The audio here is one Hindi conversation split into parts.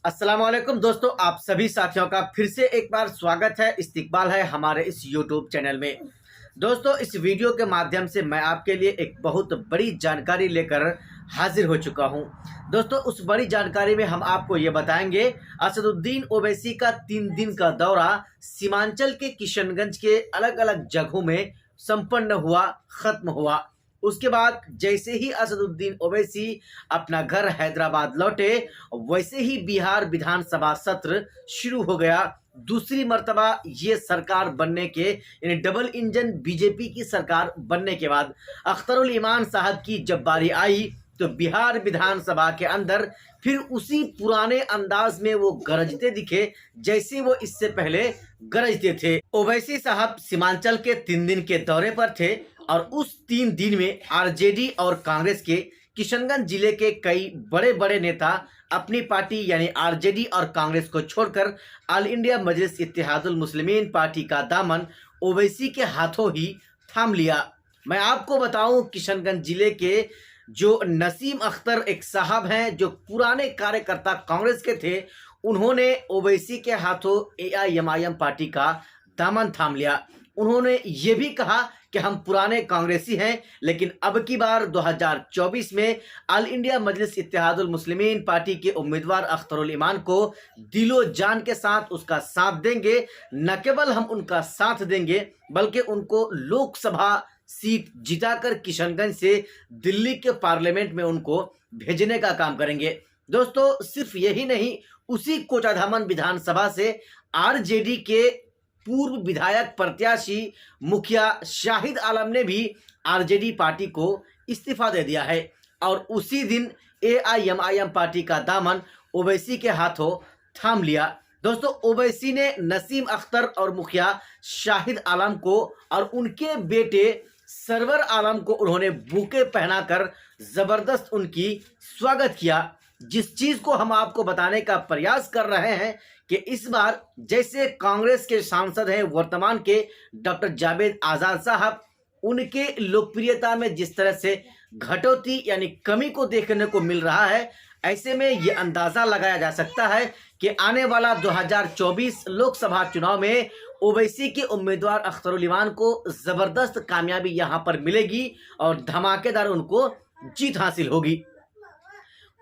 अस्सलाम वालेकुम दोस्तों, आप सभी साथियों का फिर से एक बार स्वागत है, इस्तकबाल है हमारे इस यूट्यूब चैनल में। दोस्तों, इस वीडियो के माध्यम से मैं आपके लिए एक बहुत बड़ी जानकारी लेकर हाजिर हो चुका हूं। दोस्तों, उस बड़ी जानकारी में हम आपको ये बताएंगे असदुद्दीन ओवैसी का 3 दिन का दौरा सीमांचल के किशनगंज के अलग अलग जगहों में संपन्न हुआ, खत्म हुआ। उसके बाद जैसे ही असदुद्दीन ओवैसी अपना घर हैदराबाद लौटे, वैसे ही बिहार विधानसभा सत्र शुरू हो गया। दूसरी मर्तबा ये सरकार बनने के यानी डबल इंजन बीजेपी की सरकार बनने के बाद अख्तरुल इमान साहब की जब बारी आई तो बिहार विधानसभा के अंदर फिर उसी पुराने अंदाज में वो गरजते दिखे जैसे वो इससे पहले गरजते थे। ओवैसी साहब सीमांचल के 3 दिन के दौरे पर थे और उस 3 दिन में आरजेडी और कांग्रेस के किशनगंज जिले के कई बड़े बड़े नेता अपनी पार्टी यानी आरजेडी और कांग्रेस को छोड़कर ऑल इंडिया मजलिस इत्तेहादुल मुस्लिमीन पार्टी का दामन ओवैसी के हाथों ही थाम लिया। मैं आपको बताऊं, किशनगंज जिले के जो नसीम अख्तर एक साहब हैं, जो पुराने कार्यकर्ता कांग्रेस के थे, उन्होंने ओवैसी के हाथों एआईएमआईएम पार्टी का दामन थाम लिया। उन्होंने ये भी कहा कि हम पुराने कांग्रेसी हैं, लेकिन अब की बार 2024 में ऑल इंडिया मजलिस इत्तेहादुल मुस्लिमीन पार्टी के उम्मीदवार अख्तरुल इमान को दिलो जान के साथ उसका साथ देंगे। न केवल हम उनका साथ देंगे बल्कि उनको लोकसभा सीट जिताकर किशनगंज से दिल्ली के पार्लियामेंट में उनको भेजने का काम करेंगे। दोस्तों, सिर्फ यही नहीं, उसी कोटाधामन विधानसभा से आरजेडी के पूर्व विधायक प्रत्याशी मुखिया शाहिद आलम ने भी आरजेडी पार्टी को इस्तीफा दे दिया है और उसी दिन एआईएमआईएम पार्टी का दामन ओवैसी के हाथों थाम लिया। दोस्तों, ओवैसी ने नसीम अख्तर और मुखिया शाहिद आलम को और उनके बेटे सरवर आलम को उन्होंने बूके पहनाकर जबरदस्त उनकी स्वागत किया। जिस चीज को हम आपको बताने का प्रयास कर रहे हैं कि इस बार जैसे कांग्रेस के सांसद हैं वर्तमान के डॉक्टर जावेद आजाद साहब, उनके लोकप्रियता में जिस तरह से घटौती यानी कमी को देखने को मिल रहा है, ऐसे में ये अंदाजा लगाया जा सकता है कि आने वाला 2024 लोकसभा चुनाव में ओवैसी के उम्मीदवार अख्तरुल इमान को जबरदस्त कामयाबी यहां पर मिलेगी और धमाकेदार उनको जीत हासिल होगी।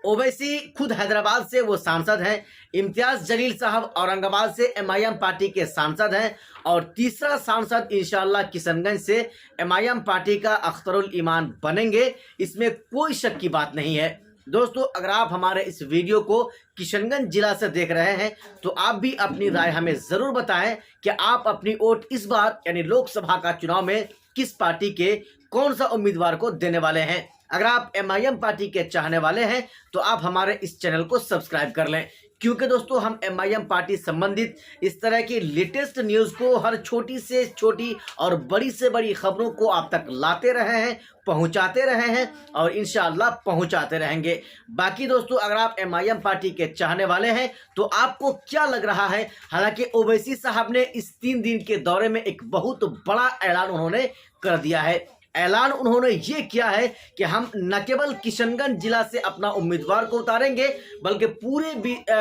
ओवैसी खुद हैदराबाद से वो सांसद हैं, इम्तियाज जलील साहब औरंगाबाद से एमआईएम पार्टी के सांसद हैं और तीसरा सांसद इंशाअल्लाह किशनगंज से एमआईएम पार्टी का अख्तरुल इमान बनेंगे, इसमें कोई शक की बात नहीं है। दोस्तों, अगर आप हमारे इस वीडियो को किशनगंज जिला से देख रहे हैं तो आप भी अपनी राय हमें ज़रूर बताएं कि आप अपनी वोट इस बार यानी लोकसभा का चुनाव में किस पार्टी के कौन सा उम्मीदवार को देने वाले हैं। अगर आप एमआईएम पार्टी के चाहने वाले हैं तो आप हमारे इस चैनल को सब्सक्राइब कर लें, क्योंकि दोस्तों हम एमआईएम पार्टी संबंधित इस तरह की लेटेस्ट न्यूज़ को, हर छोटी से छोटी और बड़ी से बड़ी खबरों को आप तक लाते रहे हैं, पहुंचाते रहे हैं और इंशाअल्लाह पहुंचाते रहेंगे। बाकी दोस्तों, अगर आप एमआईएम पार्टी के चाहने वाले हैं तो आपको क्या लग रहा है? हालांकि ओवैसी साहब ने इस 3 दिन के दौरे में एक बहुत बड़ा ऐलान उन्होंने कर दिया है। ऐलान उन्होंने ये किया है कि हम न केवल किशनगंज जिला से अपना उम्मीदवार को उतारेंगे बल्कि पूरे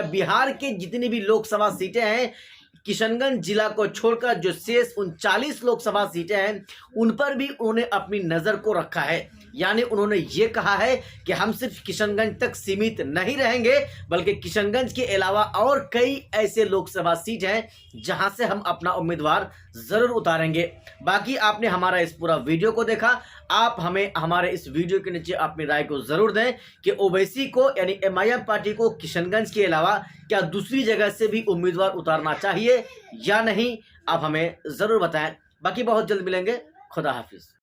बिहार के जितनी भी लोकसभा सीटें हैं, किशनगंज जिला को छोड़कर जो शेष 39 लोकसभा सीटें हैं, उन पर भी उन्होंने अपनी नज़र को रखा है। यानी उन्होंने ये कहा है कि हम सिर्फ किशनगंज तक सीमित नहीं रहेंगे बल्कि किशनगंज के अलावा और कई ऐसे लोकसभा सीट हैं जहां से हम अपना उम्मीदवार ज़रूर उतारेंगे। बाकी आपने हमारा इस पूरा वीडियो को देखा, आप हमें हमारे इस वीडियो के नीचे अपनी राय को ज़रूर दें कि ओवैसी को यानी एमआईएम पार्टी को किशनगंज के अलावा क्या दूसरी जगह से भी उम्मीदवार उतारना चाहिए या नहीं, आप हमें ज़रूर बताएं। बाकी बहुत जल्द मिलेंगे। खुदा हाफिज़।